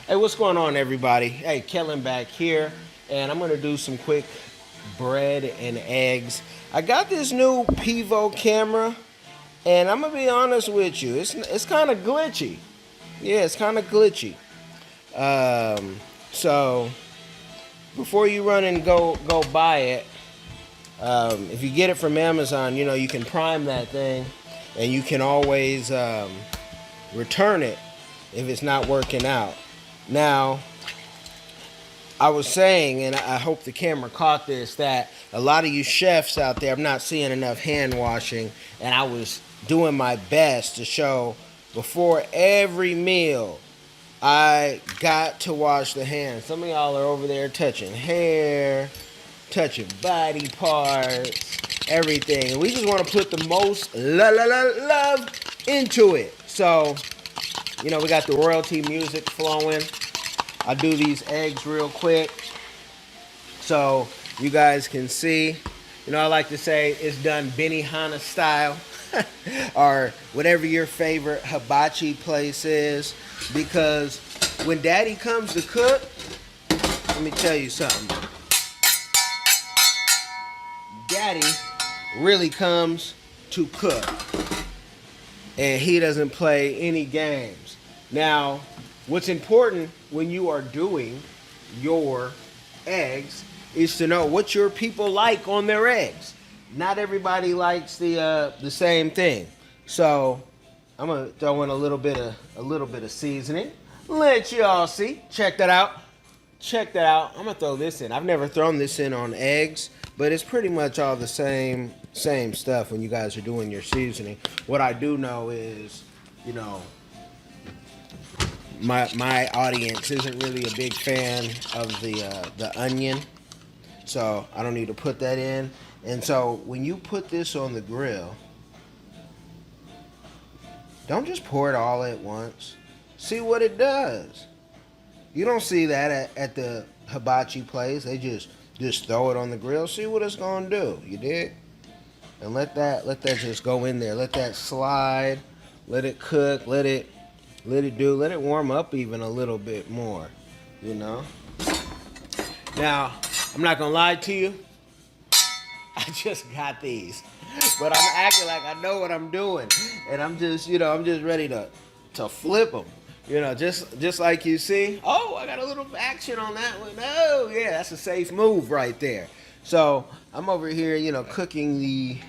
Hey, what's going on, everybody? Hey, Kellen back here, and I'm gonna do some quick bread and eggs. I got this new Pivo camera, and I'm gonna be honest with you, it's kind of glitchy. Yeah, it's kind of glitchy. So before you run and go buy it, if you get it from Amazon, you can prime that thing, and you can always return it if it's not working out. Now, I was saying, and I hope the camera caught this, that a lot of you chefs out there, I'm not seeing enough hand washing, and I was doing my best to show before every meal, I got to wash the hands. Some of y'all are over there touching hair, touching body parts, everything. And we just want to put the most love into it. So, we got the royalty music flowing. I'll do these eggs real quick so you guys can see. I like to say it's done Benihana style or whatever your favorite hibachi place is, because when daddy comes to cook, let me tell you something. Daddy really comes to cook, and he doesn't play any games. Now, what's important when you are doing your eggs is to know what your people like on their eggs. Not everybody likes the same thing. So I'm gonna throw in a little bit of seasoning. Let y'all see. Check that out. Check that out. I'm gonna throw this in. I've never thrown this in on eggs, but it's pretty much all the same stuff when you guys are doing your seasoning. What I do know is, my audience isn't really a big fan of the onion, so I don't need to put that in. And so when you put this on the grill, don't just pour it all at once. See what it does. You don't see that at the hibachi place. They just throw it on the grill. See what it's gonna do. You dig? And let that just go in there. Let that slide. Let it cook. Let it warm up even a little bit more. Now, I'm not gonna lie to you. I just got these, but I'm acting like I know what I'm doing, and I'm just ready to flip them. Just like you see. Oh, I got a little action on that one. Oh, yeah, that's a safe move right there. So I'm over here, cooking the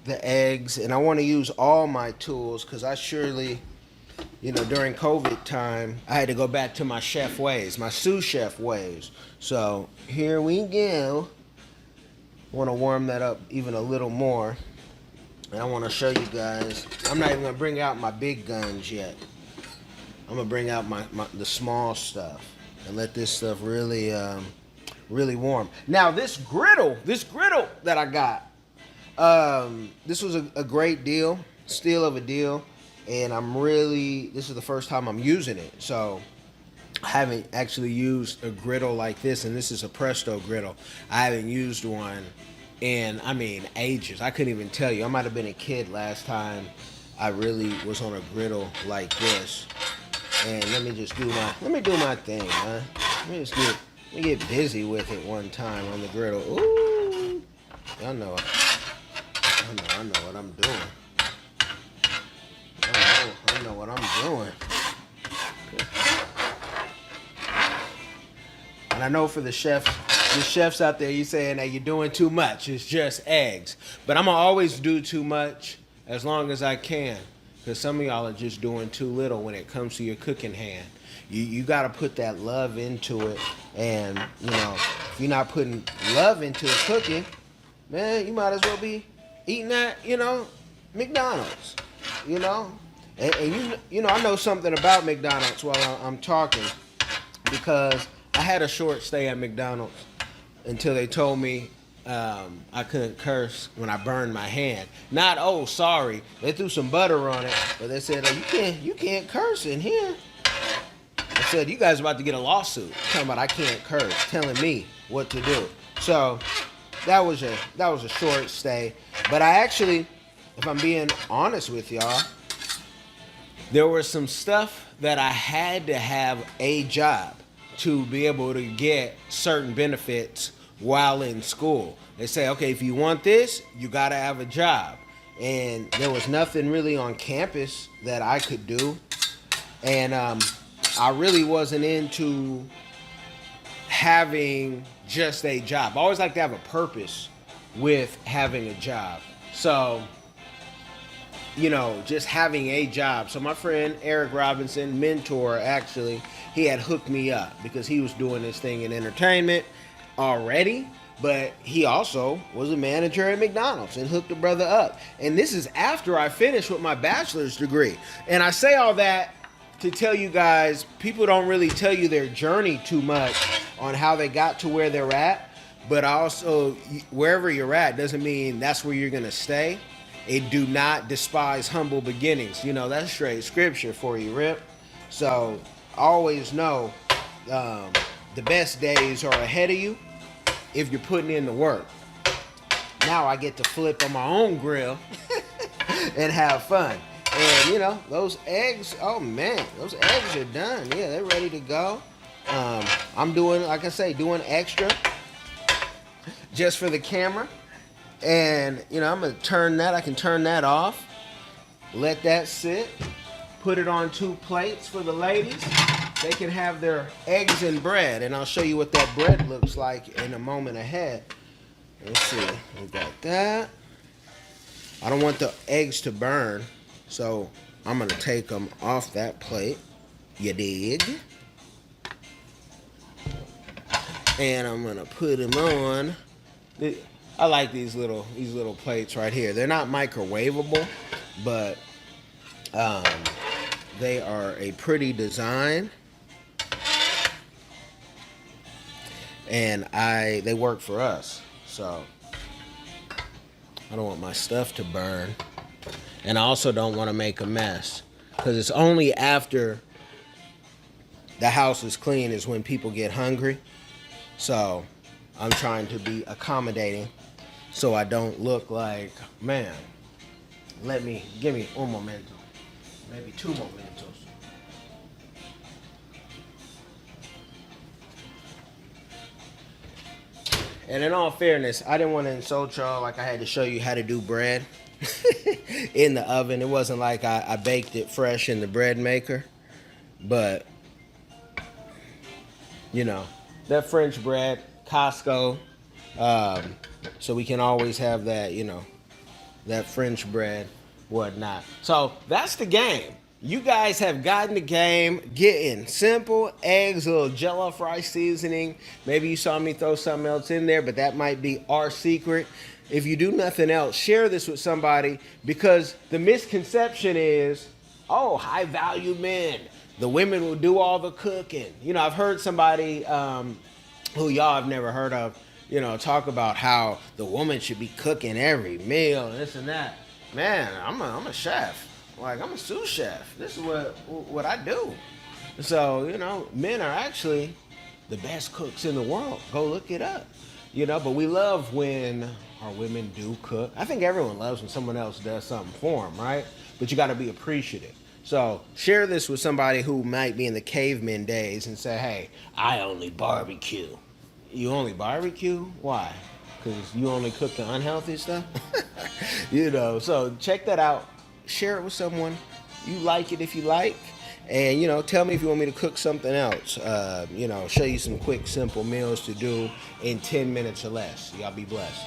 eggs, and I want to use all my tools because I surely, during COVID time, I had to go back to my chef ways, my sous chef ways. So here we go. I want to warm that up even a little more. And I want to show you guys. I'm not even going to bring out my big guns yet. I'm going to bring out the small stuff and let this stuff really warm. Now this griddle that I got, this was a great deal, steal of a deal. And this is the first time I'm using it. So I haven't actually used a griddle like this, and this is a Presto griddle. I haven't used one in, ages. I couldn't even tell you. I might have been a kid last time I really was on a griddle like this. And let me do my thing, man. Let me get busy with it one time on the griddle. Ooh, I know what I'm doing. I know what I'm doing. And I know for the chefs out there, you saying that you're doing too much. It's just eggs. But I'm going to always do too much as long as I can. Because some of y'all are just doing too little when it comes to your cooking hand. You got to put that love into it. And, if you're not putting love into cooking, man, you might as well be eating at, McDonald's, And I know something about McDonald's while I'm talking, because I had a short stay at McDonald's until they told me I couldn't curse when I burned my hand. Not, oh, sorry, they threw some butter on it, but they said, oh, you can't curse in here. I said, you guys are about to get a lawsuit talking about I can't curse, telling me what to do. So that was a short stay. But I actually, if I'm being honest with y'all, there was some stuff that I had to have a job to be able to get certain benefits while in school. They say, okay, if you want this, you got to have a job. And there was nothing really on campus that I could do. And I really wasn't into having just a job. I always like to have a purpose with having a job. So, just having a job. So my friend Eric Robinson, mentor actually, he had hooked me up because he was doing this thing in entertainment already, but he also was a manager at McDonald's and hooked the brother up. And this is after I finished with my bachelor's degree. And I say all that to tell you guys, people don't really tell you their journey too much on how they got to where they're at. But also, wherever you're at doesn't mean that's where you're going to stay. And do not despise humble beginnings. That's straight scripture for you, Rip. So always know the best days are ahead of you if you're putting in the work. Now I get to flip on my own grill and have fun. And those eggs, oh man, those eggs are done. Yeah, they're ready to go. I'm doing, like I say, doing extra just for the camera. And I'm gonna turn that. I can turn that off, let that sit, put it on 2 plates for the ladies. They can have their eggs and bread, and I'll show you what that bread looks like in a moment ahead. Let's see, we got that. I don't want the eggs to burn, so I'm gonna take them off that plate. You dig? And I'm gonna put them on. I like these little plates right here. They're not microwavable, but they are a pretty design, and they work for us. So I don't want my stuff to burn, and I also don't want to make a mess, because it's only after the house is clean is when people get hungry. So I'm trying to be accommodating, so I don't look like, man, give me un momento, maybe 2 momentos. And in all fairness, I didn't want to insult y'all like I had to show you how to do bread in the oven. It wasn't like I baked it fresh in the bread maker, but that French bread, Costco, so we can always have that, that French bread, whatnot. So that's the game. You guys have gotten the game, getting simple eggs, a little Jell-O fry seasoning. Maybe you saw me throw something else in there, but that might be our secret. If you do nothing else, share this with somebody, because the misconception is, oh, high value men, the women will do all the cooking. I've heard somebody who y'all have never heard of, talk about how the woman should be cooking every meal and this and that. Man, I'm a chef. Like, I'm a sous chef. This is what I do. So, men are actually the best cooks in the world. Go look it up. But we love when our women do cook. I think everyone loves when someone else does something for them, right? But you got to be appreciative. So share this with somebody who might be in the caveman days and say, hey, I only barbecue. You only barbecue? Why? Because you only cook the unhealthy stuff? So check that out. Share it with someone. You like it if you like. And, tell me if you want me to cook something else. Show you some quick, simple meals to do in 10 minutes or less. Y'all be blessed.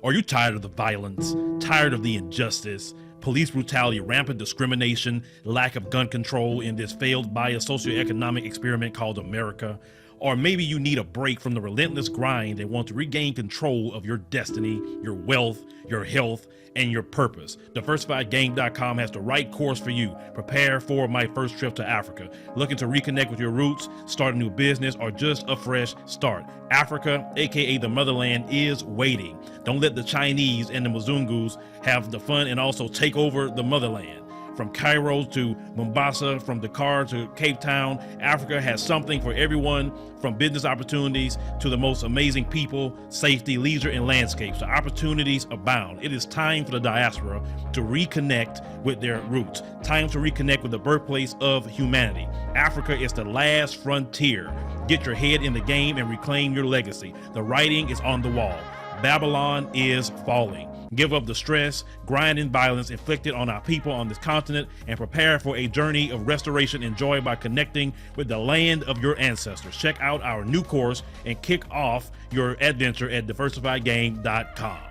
Are you tired of the violence, tired of the injustice, police brutality, rampant discrimination, lack of gun control in this failed biased socioeconomic experiment called America? Or maybe you need a break from the relentless grind and want to regain control of your destiny, your wealth, your health, and your purpose. DiversifiedGame.com has the right course for you. Prepare for my first trip to Africa. Looking to reconnect with your roots, start a new business, or just a fresh start. Africa, aka the motherland, is waiting. Don't let the Chinese and the Mzungus have the fun and also take over the motherland. From Cairo to Mombasa, from Dakar to Cape Town, Africa has something for everyone, from business opportunities to the most amazing people, safety, leisure, and landscapes. The opportunities abound. It is time for the diaspora to reconnect with their roots. Time to reconnect with the birthplace of humanity. Africa is the last frontier. Get your head in the game and reclaim your legacy. The writing is on the wall. Babylon is falling. Give up the stress, grind, and violence inflicted on our people on this continent and prepare for a journey of restoration and joy by connecting with the land of your ancestors. Check out our new course and kick off your adventure at diversifiedgame.com.